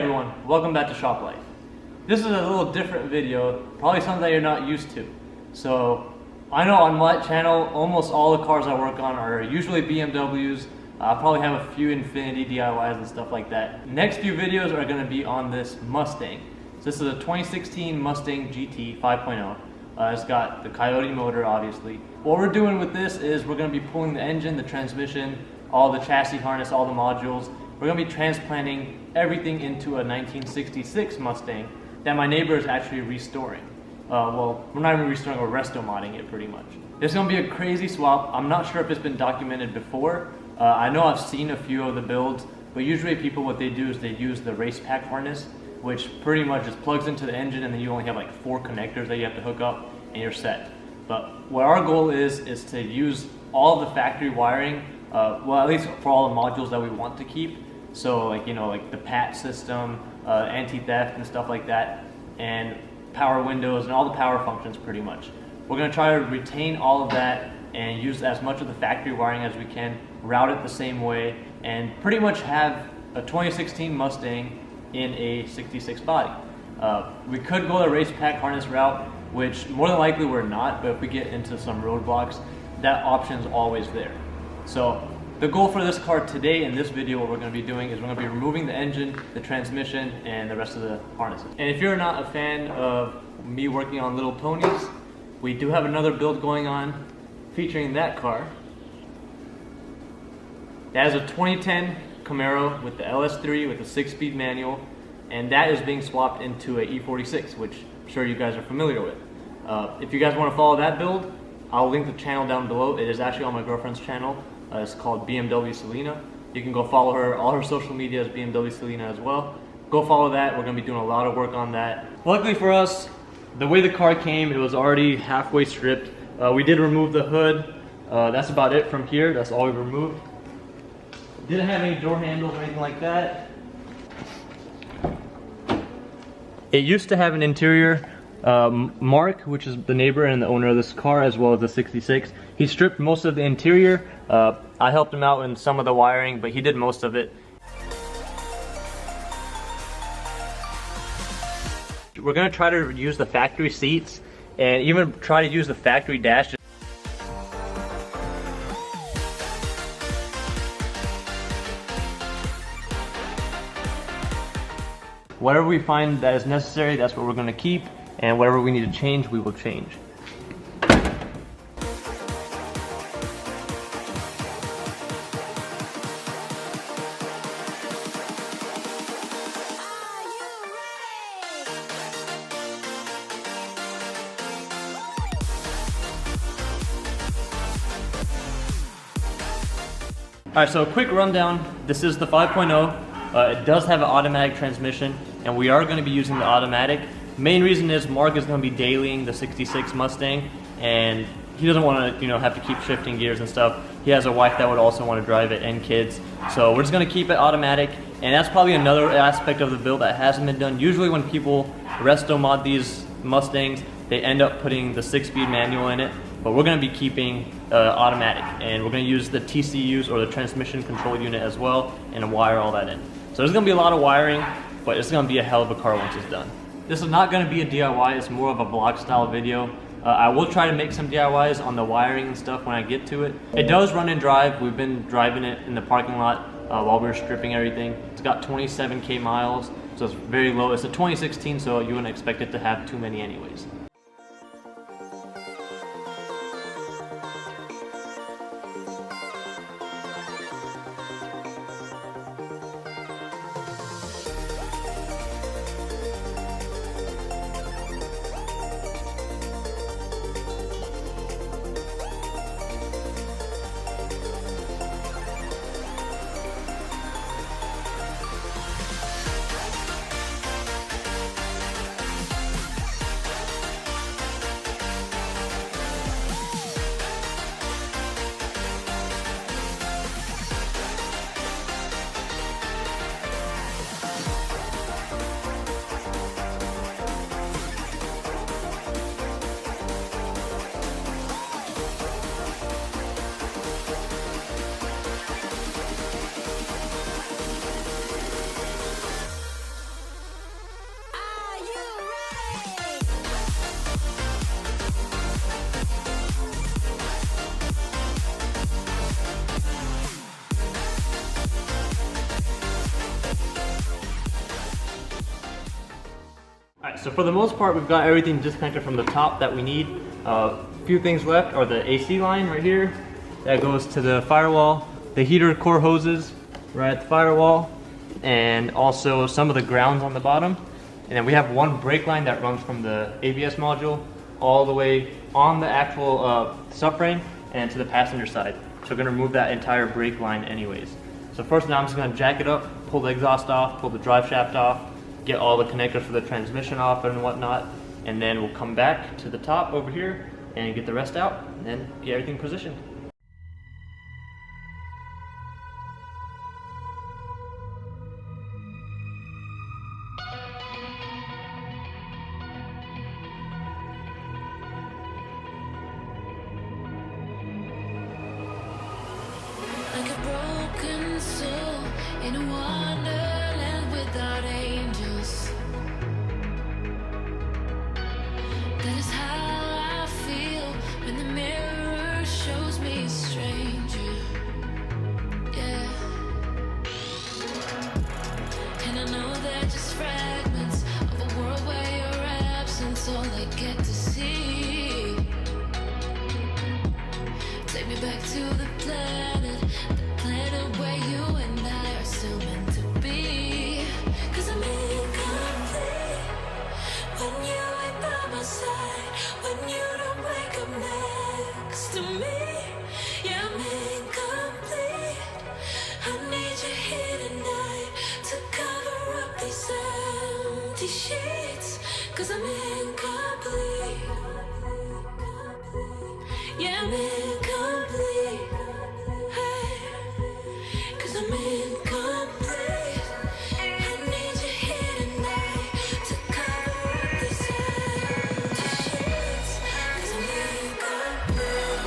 everyone, welcome back to Shop Life. This is a little different video, probably something that you're not used to. So, I know on my channel, almost all the cars I work on are usually BMWs. I probably have a few Infiniti DIYs and stuff like that. Next few videos are going to be on this Mustang. So this is a 2016 Mustang GT 5.0. It's got the Coyote motor, obviously. What we're doing with this is we're going to be pulling the engine, the transmission, all the chassis harness, all the modules. We're going to be transplanting everything into a 1966 Mustang that my neighbor is actually restoring. Well, we're not even restoring, we're resto-modding it pretty much. It's going to be a crazy swap. I'm not sure if it's been documented before. I know I've seen a few of the builds, but usually people, what they do is they use the race pack harness, which pretty much just plugs into the engine, and then you only have like 4 connectors that you have to hook up and you're set. But what our goal is to use all the factory wiring, well, at least for all the modules that we want to keep. So like, you know, like the PAT system, anti-theft and stuff like that, and power windows and all the power functions pretty much. We're going to try to retain all of that and use as much of the factory wiring as we can, route it the same way, and pretty much have a 2016 Mustang in a 66 body. We could go the race pack harness route, which more than likely we're not, but if we get into some roadblocks, that option is always there. So the goal for this car today in this video, what we're going to be doing is we're going to be removing the engine, the transmission, and the rest of the harnesses. And if you're not a fan of me working on little ponies, we do have another build going on featuring that car. That is a 2010 Camaro with the LS3 with a 6-speed manual, and that is being swapped into a E46, which I'm sure you guys are familiar with. If you guys want to follow that build, I'll link the channel down below. It is actually on my girlfriend's channel. It's called BMW Selena. You can go follow her. All her social media is BMW Selena as well. Go follow that. We're going to be doing a lot of work on that. Luckily for us, the way the car came, it was already halfway stripped. We did remove the hood. That's about it from here. That's all we removed. Didn't have any door handles or anything like that. It used to have an interior. Mark, which is the neighbor and the owner of this car, as well as the 66, he stripped most of the interior. I helped him out in some of the wiring, but he did most of it. We're going to try to use the factory seats and even try to use the factory dash. Whatever we find that is necessary, that's what we're going to keep, and whatever we need to change, we will change. Alright, so a quick rundown. This is the 5.0. It does have an automatic transmission, and we are going to be using the automatic. Main reason is Mark is going to be dailying the 66 Mustang, and he doesn't want to, have to keep shifting gears and stuff. He has a wife that would also want to drive it, and kids. So we're just going to keep it automatic, and that's probably another aspect of the build that hasn't been done. Usually when people resto mod these Mustangs, they end up putting the 6-speed manual in it, but we're going to be keeping automatic, and we're going to use the TCUs, or the transmission control unit, as well, and wire all that in. So there's going to be a lot of wiring, but it's going to be a hell of a car once it's done. This is not going to be a DIY, it's more of a vlog style video. I will try to make some DIYs on the wiring and stuff when I get to it. It does run and drive. We've been driving it in the parking lot while we were stripping everything. It's got 27K miles, so it's very low. It's a 2016, so you wouldn't expect it to have too many anyways. So for the most part, we've got everything disconnected from the top that we need. A few things left are the AC line right here that goes to the firewall, the heater core hoses right at the firewall, and also some of the grounds on the bottom. And then we have one brake line that runs from the ABS module all the way on the actual subframe and to the passenger side. So we're gonna remove that entire brake line anyways. So first now I'm just gonna jack it up, pull the exhaust off, pull the drive shaft off, get all the connectors for the transmission off and whatnot, and then we'll come back to the top over here and get the rest out and then get everything positioned. Like a broken soul in a wonderland without angels. That is how I feel when the mirror shows me a stranger. Yeah. And I know they're just fragments of a world where your absence all I get to see. Take me back to the planet where you and I are still meant to be. 'Cause I'm incomplete when you ain't by my side, when you don't wake up next to me. Yeah, I'm incomplete. I need you here tonight to cover up these empty sheets. 'Cause I'm incomplete. Yeah, I'm incomplete. I'm incomplete. I need you here tonight to cover up these empty sheets. 'Cause I'm incomplete.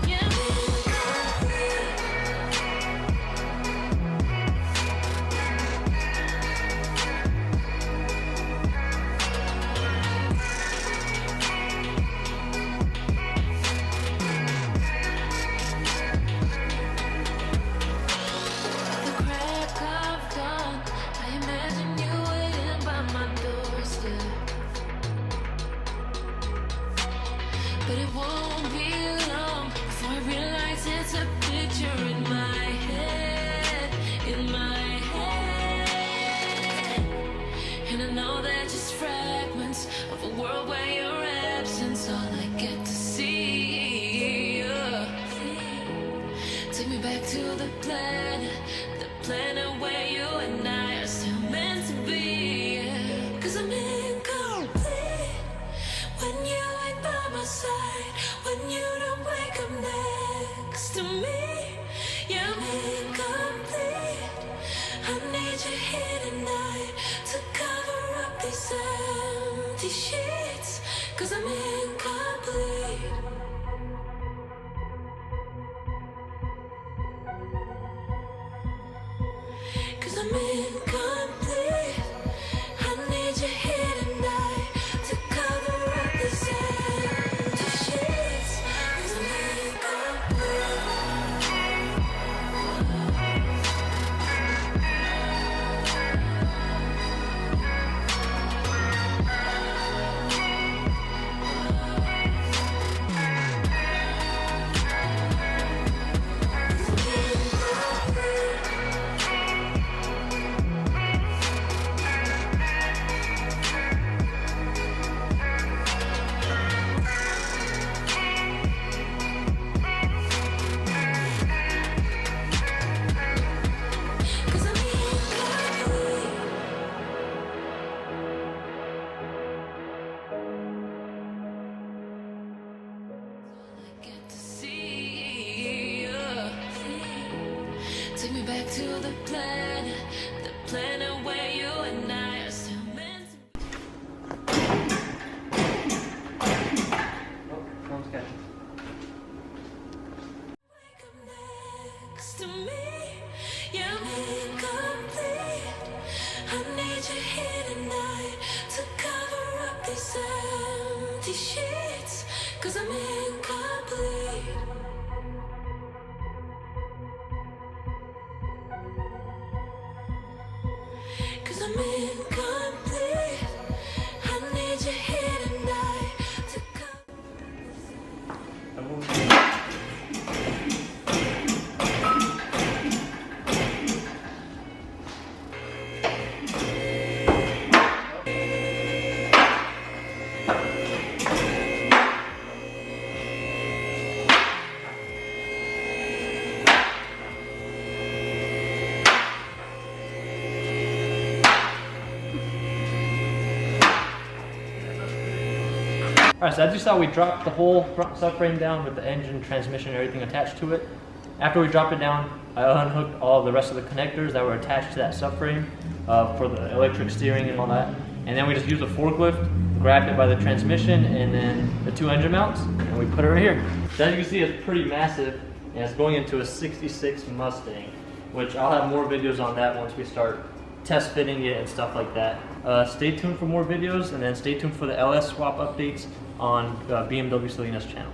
Yeah, I'm incomplete. But it won't be long before I realize it's a picture in my head, in my head. And I know they're just fragments of a world where your absence all I get to see. Take me back to the planet where you and I are still meant to be. 'Cause I'm incomplete when you ain't by my side, when you don't wake up next to me. Yeah, I'm incomplete. I need you here tonight to cover up these empty sheets. 'Cause I'm incomplete. Cause I'm incomplete. I need you here tonight to cover up these empty sheets. 'Cause I'm incomplete. these sheets, 'cause I'm incomplete. Cause I'm incomplete. I need you here tonight to come. Alright, so as you saw, we dropped the whole front subframe down with the engine, transmission, and everything attached to it. After we dropped it down, I unhooked all the rest of the connectors that were attached to that subframe for the electric steering and all that. And then we just used a forklift, grabbed it by the transmission, and then the 2 engine mounts, and we put it right here. So as you can see, it's pretty massive, and it's going into a 66 Mustang, which I'll have more videos on that once we start test fitting it and stuff like that. Stay tuned for more videos, and then stay tuned for the LS swap updates on BMW Selena's channel.